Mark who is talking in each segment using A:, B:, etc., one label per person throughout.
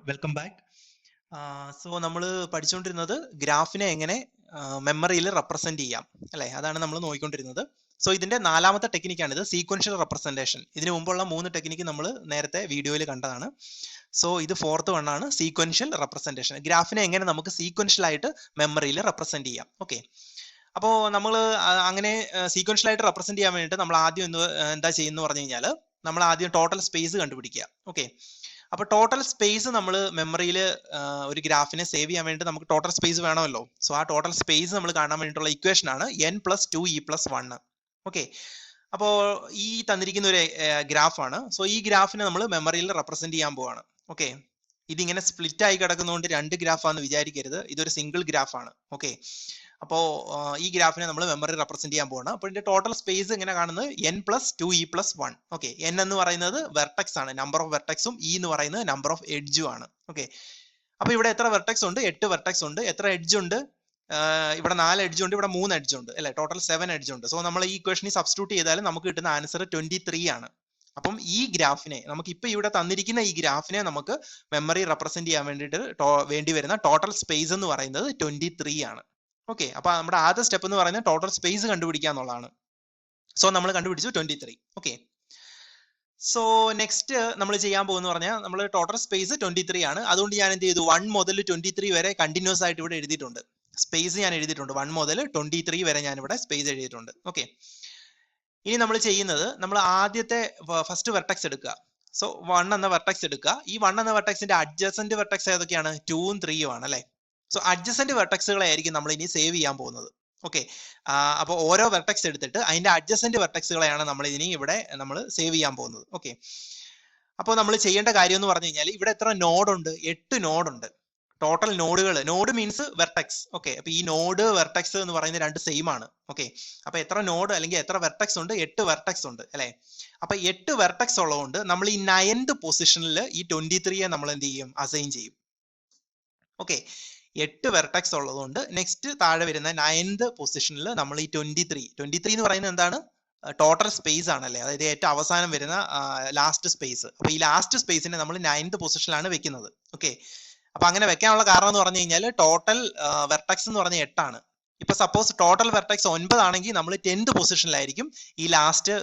A: Welcome back. So നമ്മൾ പഠിച്ചുകൊണ്ടിരുന്നത് ഗ്രാഫിനെ എങ്ങനെ മെമ്മറിയിൽ റെപ്രസെന്റ് ചെയ്യാം അല്ലെ, അതാണ് നമ്മൾ നോക്കിക്കൊണ്ടിരുന്നത്. സോ ഇതിന്റെ നാലാമത്തെ ടെക്നിക്കാണിത്, സീക്വൻഷ്യൽ റെപ്രസെന്റേഷൻ. ഇതിനു മുമ്പുള്ള 3 ടെക്നിക്ക് നമ്മൾ നേരത്തെ വീഡിയോയിൽ കണ്ടതാണ്. സോ ഇത് ഫോർത്ത് വൺ ആണ്, സീക്വൻഷ്യൽ റെപ്രസെന്റേഷൻ. ഗ്രാഫിനെ എങ്ങനെ നമുക്ക് സീക്വൻഷ്യൽ ആയിട്ട് മെമ്മറിയിൽ റെപ്രസെന്റ് ചെയ്യാം. ഓക്കെ, അപ്പോൾ നമ്മൾ അങ്ങനെ സീക്വൻഷ്യൽ ആയിട്ട് റെപ്രസെന്റ് ചെയ്യാൻ വേണ്ടിയിട്ട് നമ്മൾ ആദ്യം എന്താ ചെയ്യുന്നത് പറഞ്ഞു കഴിഞ്ഞാൽ, നമ്മൾ ആദ്യം ടോട്ടൽ സ്പേസ് കണ്ടുപിടിക്കുക. ഓക്കെ, അപ്പൊ ടോട്ടൽ സ്പേസ് നമ്മൾ മെമ്മറിയിൽ ഒരു ഗ്രാഫിനെ സേവ് ചെയ്യാൻ വേണ്ടി നമുക്ക് ടോട്ടൽ സ്പേസ് വേണമല്ലോ. സോ ആ ടോട്ടൽ സ്പേസ് നമ്മൾ കാണാൻ വേണ്ടിയിട്ടുള്ള ഇക്വേഷൻ ആണ് n+2e+1. ഓക്കെ, അപ്പോൾ ഈ തന്നിരിക്കുന്ന ഒരു ഗ്രാഫാണ്. സോ ഈ ഗ്രാഫിനെ നമ്മൾ മെമ്മറിയിൽ റെപ്രസെന്റ് ചെയ്യാൻ പോവാണ്. ഓക്കെ, ഇതിങ്ങനെ സ്പ്ലിറ്റ് ആയി കിടക്കുന്നതുകൊണ്ട് 2 ഗ്രാഫാന്ന് വിചാരിക്കരുത്, ഇതൊരു സിംഗിൾ ഗ്രാഫാണ്. ഓക്കെ, അപ്പോൾ ഈ ഗ്രാഫിനെ നമ്മൾ മെമ്മറി റെപ്രസെന്റ് ചെയ്യാൻ പോവാണ്. അപ്പോൾ ഇതിന്റെ ടോട്ടൽ സ്പേസ് ഇങ്ങനെ കാണുന്നത് n+2e+1. ഓക്കെ, n എന്ന് പറയുന്നത് വെർട്ടെക്സ് ആണ്, നമ്പർ ഓഫ് വെർട്ടെക്സും, e എന്ന് പറയുന്നത് നമ്പർ ഓഫ് എഡ്ജും ആണ്. ഓക്കെ, അപ്പൊ ഇവിടെ എത്ര വെർട്ടെക്സ് ഉണ്ട്? 8 വെർട്ടെക്സ് ഉണ്ട്. എത്ര എഡ്ജ് ഉണ്ട്? ഇവിടെ 4 എഡ്ജ് ഉണ്ട്, ഇവിടെ 3 എഡ്ജ് ഉണ്ട് അല്ലെ, ടോട്ടൽ 7 എഡ്ജ് ഉണ്ട്. സോ നമ്മൾ ഈ ഇക്വേഷനിൽ സബ്സ്റ്റിറ്റ്യൂട്ട് ചെയ്താൽ നമുക്ക് കിട്ടുന്ന ആൻസർ 23 ആണ്. അപ്പം ഈ ഗ്രാഫിനെ നമുക്ക് ഇപ്പൊ ഇവിടെ തന്നിരിക്കുന്ന ഈ ഗ്രാഫിനെ നമുക്ക് മെമ്മറി റെപ്രസെന്റ് ചെയ്യാൻ വേണ്ടിയിട്ട് വേണ്ടി വരുന്ന ടോട്ടൽ സ്പേസ് എന്ന് പറയുന്നത് 23 ആണ്. ഓക്കെ, അപ്പൊ നമ്മുടെ ആദ്യ സ്റ്റെപ്പ് എന്ന് പറയുന്നത് ടോട്ടൽ സ്പേസ് കണ്ടുപിടിക്കുക എന്നുള്ളതാണ്. സോ നമ്മൾ കണ്ടുപിടിച്ചു 23. ഓക്കെ, സോ നെക്സ്റ്റ് നമ്മൾ ചെയ്യാൻ പോകുന്ന പറഞ്ഞാൽ നമ്മൾ ടോട്ടൽ സ്പേസ് 23 ആണ്. അതുകൊണ്ട് ഞാൻ എന്ത് ചെയ്തു, 1 മുതൽ 23 വരെ കണ്ടിന്യൂസ് ആയിട്ട് ഇവിടെ എഴുതിയിട്ടുണ്ട്. സ്പേസ് ഞാൻ എഴുതിയിട്ടുണ്ട്, 1 മുതൽ 23 വരെ ഞാൻ ഇവിടെ സ്പേസ് എഴുതിയിട്ടുണ്ട്. ഓക്കെ, ഇനി നമ്മൾ ചെയ്യുന്നത്, നമ്മൾ ആദ്യത്തെ ഫസ്റ്റ് വെർട്ടെക്സ് എടുക്കുക. സോ 1 എന്ന വെർട്ടെക്സ് എടുക്കുക. ഈ 1 എന്ന വെർട്ടെക്സിന്റെ അഡ്ജസന്റ് വെർട്ടെക്സ് ഏതൊക്കെയാണ്? 2ഉം 3ഉം ആണ് അല്ലെ. സോ അഡ്ജസന്റ് വെർട്ടെക്സുകളായിരിക്കും നമ്മൾ ഇനി സേവ് ചെയ്യാൻ പോകുന്നത്. ഓക്കെ, അപ്പോൾ ഓരോ വെർട്ടെക്സ് എടുത്തിട്ട് അതിന്റെ അഡ്ജസന്റ് വെർട്ടെക്സുകളെയാണ് നമ്മൾ ഇനി ഇവിടെ നമ്മൾ സേവ് ചെയ്യാൻ പോകുന്നത്. ഓക്കെ, അപ്പോൾ നമ്മൾ ചെയ്യേണ്ട കാര്യം എന്ന് പറഞ്ഞു കഴിഞ്ഞാൽ, ഇവിടെ എത്ര നോഡ് ഉണ്ട്? 8 നോഡ് ഉണ്ട്. ടോട്ടൽ നോഡുകൾ, നോഡ് മീൻസ് വെർട്ടെക്സ്. ഓക്കെ, അപ്പൊ ഈ നോഡ് വെർട്ടെക്സ് എന്ന് പറയുന്നത് 2 സെയിം ആണ്. ഓക്കെ, അപ്പൊ എത്ര നോഡ് അല്ലെങ്കിൽ എത്ര വെർട്ടെക്സ് ഉണ്ട്? 8 വെർട്ടെക്സ് ഉണ്ട് അല്ലെ. അപ്പൊ 8 വെർട്ടെക്സ് ഉള്ളതുകൊണ്ട് നമ്മൾ ഈ 9th പൊസിഷനിൽ ഈ 23യെ നമ്മൾ എന്ത് ചെയ്യും? അസൈൻ ചെയ്യും. ഓക്കെ, 8 വെർട്ടെക്സ് ഉള്ളതുകൊണ്ട് നെക്സ്റ്റ് താഴെ വരുന്ന 9th പൊസിഷനിൽ നമ്മൾ ഈ 23 എന്ന് പറയുന്നത് എന്താണ്? ടോട്ടൽ സ്പേസ് ആണല്ലേ, അതായത് ഏറ്റവും അവസാനം വരുന്ന ലാസ്റ്റ് സ്പേസ്. അപ്പൊ ഈ ലാസ്റ്റ് സ്പേസിനെ നമ്മൾ 9th പൊസിഷനിലാണ് വെക്കുന്നത്. ഓക്കെ, അപ്പൊ അങ്ങനെ വെക്കാനുള്ള കാരണം എന്ന് പറഞ്ഞു കഴിഞ്ഞാൽ, ടോട്ടൽ വെർട്ടെക്സ് എന്ന് പറഞ്ഞാൽ 8 ആണ്. ഇപ്പൊ സപ്പോസ് ടോട്ടൽ വെർട്ടെക്സ് 9 ആണെങ്കിൽ നമ്മൾ 10th പൊസിഷനിലായിരിക്കും ഈ ലാസ്റ്റ്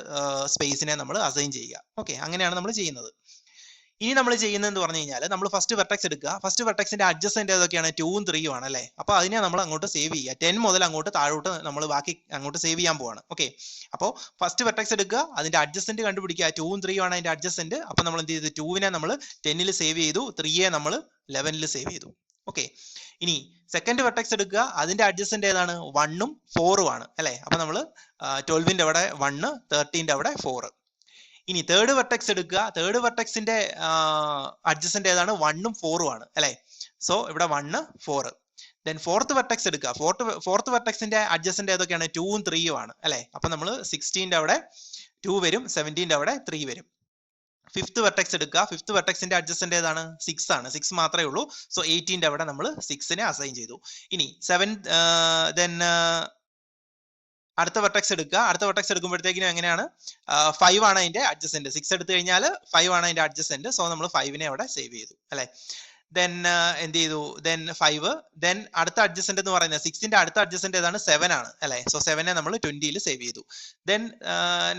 A: സ്പേസിനെ നമ്മൾ അസൈൻ ചെയ്യുക. ഓക്കെ, അങ്ങനെയാണ് നമ്മൾ ചെയ്യുന്നത്. ഇനി നമ്മൾ ചെയ്യുന്നത് പറഞ്ഞു കഴിഞ്ഞാൽ, നമ്മൾ ഫസ്റ്റ് വെർട്ടെക്സ് എടുക്കുക. ഫസ്റ്റ് വെർട്ടെക്സിന്റെ അഡ്ജസന്റ് ഏതൊക്കെയാണ്? 2ഉം 3ഉം ആണ് അല്ലെ. അപ്പൊ അതിനെ നമ്മൾ അങ്ങോട്ട് സേവ് ചെയ്യുക. 10 മുതൽ അങ്ങോട്ട് താഴോട്ട് നമ്മൾ ബാക്കി അങ്ങോട്ട് സേവ് ചെയ്യാൻ പോവാണ്. ഓക്കെ, അപ്പോൾ ഫസ്റ്റ് വെർട്ടെക്സ് എടുക്കുക, അതിന്റെ അഡ്ജസന്റ് കണ്ടുപിടിക്കുക. 2ഉം 3ഉം ആണ് അതിന്റെ അഡ്ജസന്റ്. അപ്പൊ നമ്മൾ എന്ത് ചെയ്തു? 2നെ നമ്മൾ 10ൽ സേവ് ചെയ്തു, 3യെ നമ്മൾ 11ൽ സേവ് ചെയ്തു. ഓക്കെ, ഇനി സെക്കൻഡ് വെർട്ടെക്സ് എടുക്കുക, അതിന്റെ അഡ്ജസന്റ് ഏതാണ്? 1ഉം 4ഉം ആണ് അല്ലെ. അപ്പൊ നമ്മൾ 12ന്റെ അവിടെ 1, 13ന്റെ അവിടെ 4. ഇനി തേർഡ് വെർട്ടെക്സ് എടുക്കുക. തേർഡ് വെർട്ടെക്സിന്റെ അഡ്ജസന്റ് ഏതാണ്? 1ഉം 4ഉം ആണ് അല്ലെ. സോ ഇവിടെ 1, 4. ദെൻ ഫോർത്ത് വെർട്ടെക്സ് എടുക്കുക. ഫോർത്ത് വെർട്ടെക്സിന്റെ അഡ്ജസന്റ് ഏതൊക്കെയാണ്? 2ഉം 3ഉം ആണ് അല്ലെ. അപ്പൊ നമ്മൾ 16ന്റെ അവിടെ 2 വരും, 17ന്റെ അവിടെ 3 വരും. ഫിഫ്ത്ത് വെർട്ടെക്സ് എടുക്കുക. ഫിഫ്ത്ത് വെർട്ടെക്സിന്റെ അഡ്ജസന്റ് ഏതാണ്? 6 ആണ്. 6 മാത്രമേ ഉള്ളൂ. സോ 18ന്റെ അവിടെ നമ്മൾ 6നെ അസൈൻ ചെയ്തു. ഇനി ദെൻ അടുത്ത വെർട്ടെക്സ് എടുക്കുക. അടുത്ത വെർട്ടെക്സ് എടുക്കുമ്പോഴത്തേക്കിനും എങ്ങനെയാണ്? 5 ആണ് അതിന്റെ അഡ്ജസന്റ്. 6 എടുത്തു കഴിഞ്ഞാൽ 5 ആണ് അതിന്റെ അഡ്ജസന്റ്. സോ നമ്മൾ 5നെ അവിടെ സേവ് ചെയ്തു അല്ലെ. ദെൻ എന്ത് ചെയ്തു? ദെൻ 5. ദെൻ അടുത്ത അഡ്ജസന്റ് എന്ന് പറയുന്നത് 6ന്റെ അടുത്ത അഡ്ജസന്റ് ഏതാണ്? 7 ആണ് അല്ലെ. സോ 7നെ നമ്മൾ 20ൽ സേവ് ചെയ്തു. ദെൻ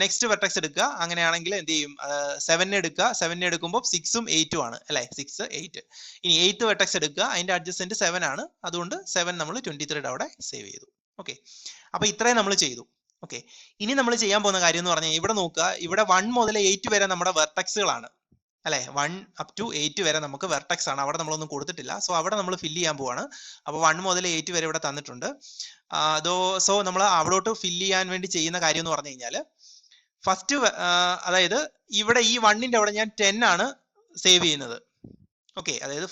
A: നെക്സ്റ്റ് വെർട്ടെക്സ് എടുക്കുക. അങ്ങനെയാണെങ്കിൽ എന്ത് ചെയ്യും? 7നെ എടുക്കുക. 7നെ എടുക്കുമ്പോൾ 6ഉം 8ഉം ആണ് അല്ലെ. 6, 8. ഇനി 8th വെർട്ടെക്സ് എടുക്കുക. അതിന്റെ അഡ്ജസന്റ് 7 ആണ്. അതുകൊണ്ട് 7 നമ്മൾ 23യുടെ അവിടെ സേവ് ചെയ്തു. ഓക്കെ, അപ്പൊ ഇത്രയും നമ്മൾ ചെയ്തു. ഓക്കെ, ഇനി നമ്മൾ ചെയ്യാൻ പോകുന്ന കാര്യം എന്ന് പറഞ്ഞാൽ, ഇവിടെ നോക്കുക, ഇവിടെ 1 മുതൽ 8 വരെ നമ്മുടെ വെർട്ടെക്സുകളാണ് അല്ലെ. 1 up to 8 വരെ നമുക്ക് വെർട്ടെക്സ് ആണ്. അവിടെ നമ്മളൊന്നും കൊടുത്തിട്ടില്ല. സോ അവിടെ നമ്മൾ ഫില്ല് ചെയ്യാൻ പോവാണ്. അപ്പൊ 1 മുതൽ 8 വരെ ഇവിടെ തന്നിട്ടുണ്ട്. സോ നമ്മൾ അവിടോട്ട് ഫില്ല് ചെയ്യാൻ വേണ്ടി ചെയ്യുന്ന കാര്യം എന്ന് പറഞ്ഞു കഴിഞ്ഞാൽ, ഫസ്റ്റ് അതായത് ഇവിടെ ഈ 1ന്റെ അവിടെ ഞാൻ 10 ആണ് സേവ് ചെയ്യുന്നത്. ഓക്കെ, അതായത്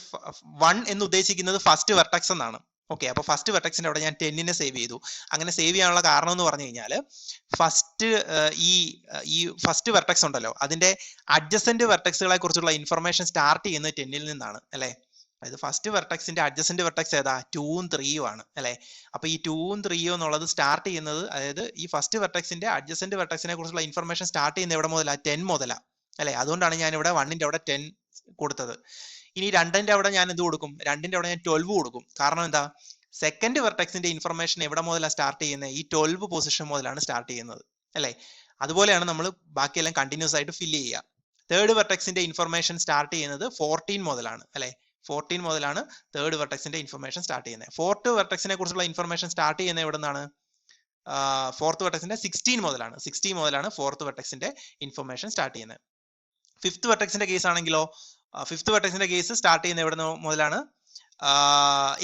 A: 1 എന്ന് ഉദ്ദേശിക്കുന്നത് ഫസ്റ്റ് വെർട്ടെക്സ് എന്നാണ്. ഓക്കെ, അപ്പൊ ഫസ്റ്റ് വെർട്ടെക്സിന്റെ അവിടെ ഞാൻ 10നെ സേവ് ചെയ്തു. അങ്ങനെ സേവ് ചെയ്യാനുള്ള കാരണം എന്ന് പറഞ്ഞു കഴിഞ്ഞാൽ, ഫസ്റ്റ് ഈ ഫസ്റ്റ് വെർട്ടെക്സ് ഉണ്ടല്ലോ, അതിന്റെ അഡ്ജസന്റ് വെർട്ടെക്സുകളെ കുറിച്ചുള്ള ഇൻഫർമേഷൻ സ്റ്റാർട്ട് ചെയ്യുന്നത് 10ൽ നിന്നാണ് അല്ലെ. അതായത് ഫസ്റ്റ് വെർട്ടെക്സിന്റെ അഡ്ജസന്റ് വെർട്ടെക്സ് ഏതാ? 2ഉം 3ഉം ആണ് അല്ലെ. അപ്പൊ ഈ 2ഉം 3ഉം എന്നുള്ളത് സ്റ്റാർട്ട് ചെയ്യുന്നത്, അതായത് ഈ ഫസ്റ്റ് വെർട്ടെക്സിന്റെ അഡ്ജസന്റ് വെർട്ടെക്സിനെ കുറിച്ചുള്ള ഇൻഫർമേഷൻ സ്റ്റാർട്ട് ചെയ്യുന്നത് എവിടെ മുതലാ? 10 മുതലാ അല്ലെ. അതുകൊണ്ടാണ് ഞാൻ ഇവിടെ 1ന്റെ അവിടെ 10 കൊടുത്തത്. ഇനി 2ന്റെ അവിടെ ഞാൻ എന്ത് കൊടുക്കും? 2ന്റെ അവിടെ ഞാൻ 12 കൊടുക്കും. കാരണം എന്താ? സെക്കൻഡ് വെർട്ടെക്സിന്റെ ഇൻഫർമേഷൻ എവിടെ മുതലാണ് സ്റ്റാർട്ട് ചെയ്യുന്നത്? ഈ 12 പൊസിഷൻ മുതലാണ് സ്റ്റാർട്ട് ചെയ്യുന്നത്, അല്ലേ? അതുപോലെയാണ് നമ്മൾ ബാക്കിയെല്ലാം കണ്ടിന്യൂസ് ആയിട്ട് ഫില്ല് ചെയ്യുക. തേർഡ് വെർട്ടെക്സിന്റെ ഇൻഫർമേഷൻ സ്റ്റാർട്ട് ചെയ്യുന്നത് 14 മുതലാണ്, അല്ലെ? 14 മുതലാണ് തേർഡ് വെർട്ടെക്സിന്റെ ഇൻഫർമേഷൻ സ്റ്റാർട്ട് ചെയ്യുന്നത്. ഫോർത്ത് വെർട്ടെക്സിനെ കുറിച്ചുള്ള ഇൻഫർമേഷൻ സ്റ്റാർട്ട് ചെയ്യുന്നത് എവിടെ നിന്നാണ്? ഫോർത്ത് വെർട്ടെക്സിന്റെ 16 മുതലാണ്. 16 മുതലാണ് ഫോർത്ത് വെർട്ടെക്സിന്റെ ഇൻഫർമേഷൻ സ്റ്റാർട്ട് ചെയ്യുന്നത്. ഫിഫ്ത് വെർട്ടെക്സിന്റെ കേസ് ആണെങ്കിലോ, ഫിഫ്ത് വെർട്ടെക്സിന്റെ കേസ് സ്റ്റാർട്ട് ചെയ്യുന്നത് എവിടെ മുതലാണ്?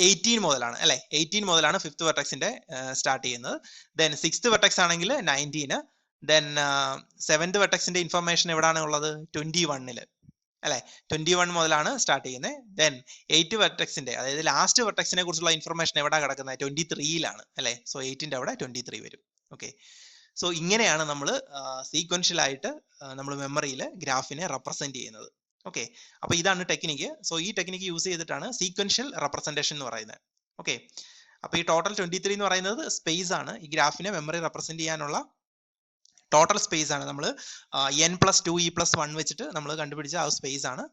A: 18 മുതലാണ്, അല്ലെ? 18 മുതലാണ് ഫിഫ്ത് വെർട്ടെക്സിന്റെ സ്റ്റാർട്ട് ചെയ്യുന്നത്. ദെൻ സിക്സ്ത് വെർട്ടെക്സ് ആണെങ്കിൽ 19, ദെൻ സെവൻത് വെർട്ടെക്സിന്റെ ഇൻഫർമേഷൻ എവിടെയാണ് ഉള്ളത്? 21, അല്ലെ? 21 മുതലാണ് സ്റ്റാർട്ട് ചെയ്യുന്നത്. ദെൻ 8 വെർട്ടെക്സിന്റെ, അതായത് ലാസ്റ്റ് വെർട്ടെക്സിനെ കുറിച്ചുള്ള ഇൻഫർമേഷൻ എവിടെ കിടക്കുന്നത്? 23ലാണ്, അല്ലെ? സോ 8ന്റെ അവിടെ 23 വരും. ഓക്കെ, സോ ഇങ്ങനെയാണ് നമ്മൾ സീക്വൻഷ്യൽ ആയിട്ട് നമ്മൾ മെമ്മറിയിൽ ഗ്രാഫിനെ റെപ്രസെന്റ് ചെയ്യുന്നത്. ഓക്കെ, അപ്പൊ ഇതാണ് ടെക്നിക്ക്. സോ ഈ ടെക്നിക്ക് യൂസ് ചെയ്തിട്ടാണ് സീക്വൻഷ്യൽ റെപ്രസെന്റേഷൻ എന്ന് പറയുന്നത്. ഓക്കെ, അപ്പൊ ഈ ടോട്ടൽ 23 എന്ന് പറയുന്നത് സ്പേസ് ആണ്. ഈ ഗ്രാഫിനെ മെമ്മറി റെപ്രസെന്റ് ചെയ്യാനുള്ള ടോട്ടൽ സ്പേസ് ആണ്. നമ്മൾ n+2e+1 വെച്ചിട്ട് നമ്മൾ കണ്ടുപിടിച്ച ആ സ്പേസ് ആണ്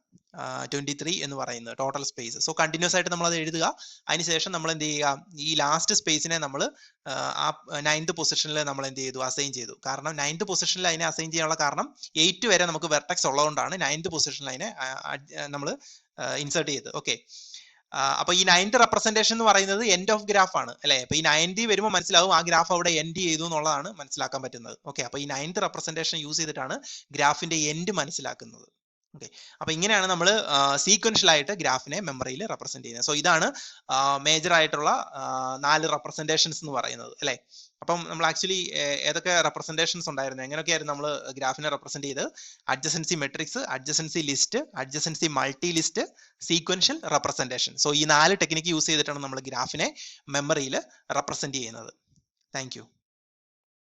A: 23 എന്ന് പറയുന്നത്, ടോട്ടൽ സ്പേസ്. സോ കണ്ടിന്യൂസ് ആയിട്ട് നമ്മൾ അത് എഴുതുക. അതിനുശേഷം നമ്മൾ എന്ത് ചെയ്യുക? ഈ ലാസ്റ്റ് സ്പേസിനെ നമ്മൾ ആ 9th പൊസിഷനിൽ നമ്മൾ എന്ത് ചെയ്തു? അസൈൻ ചെയ്തു. കാരണം 9th പൊസിഷനിൽ അതിനെ അസൈൻ ചെയ്യാനുള്ള കാരണം 8 വരെ നമുക്ക് വെർട്ടെക്സ് ഉള്ളതുകൊണ്ടാണ് 9th പൊസിഷനിൽ അതിനെ നമ്മൾ ഇൻസേർട്ട് ചെയ്തത്. ഓക്കെ, അപ്പൊ ഈ 9th റെപ്രസെന്റേഷൻ എന്ന് പറയുന്നത് എൻഡ് ഓഫ് ഗ്രാഫ് ആണ്, അല്ലെ? അപ്പൊ ഈ 90 വരുമ്പോൾ മനസ്സിലാവും ആ ഗ്രാഫ് അവിടെ എൻഡ് ചെയ്തു എന്നുള്ളതാണ് മനസ്സിലാക്കാൻ പറ്റുന്നത്. ഓക്കെ, അപ്പൊ ഈ 9th റെപ്രസെന്റേഷൻ യൂസ് ചെയ്തിട്ടാണ് ഗ്രാഫിന്റെ എൻഡ് മനസ്സിലാക്കുന്നത്. ഓക്കെ, അപ്പൊ ഇങ്ങനെയാണ് നമ്മൾ സീക്വൻഷ്യൽ ആയിട്ട് ഗ്രാഫിനെ മെമ്മറിയിൽ റെപ്രസെന്റ് ചെയ്യുന്നത്. സോ ഇതാണ് മേജർ ആയിട്ടുള്ള 4 റെപ്രസെന്റേഷൻസ് എന്ന് പറയുന്നത്, അല്ലെ? അപ്പം നമ്മൾ ആക്ച്വലി ഏതൊക്കെ റെപ്രസെന്റേഷൻസ് ഉണ്ടായിരുന്നു, എങ്ങനെയൊക്കെയായിരുന്നു നമ്മൾ ഗ്രാഫിനെ റെപ്രസെന്റ് ചെയ്തത്? Adjacency matrix, adjacency list, adjacency multi list, sequential representation. So ഈ 4 ടെക്നിക്ക് യൂസ് ചെയ്തിട്ടാണ് നമ്മൾ ഗ്രാഫിനെ മെമ്മറിയിൽ റെപ്രസെന്റ് ചെയ്യുന്നത്. Thank you.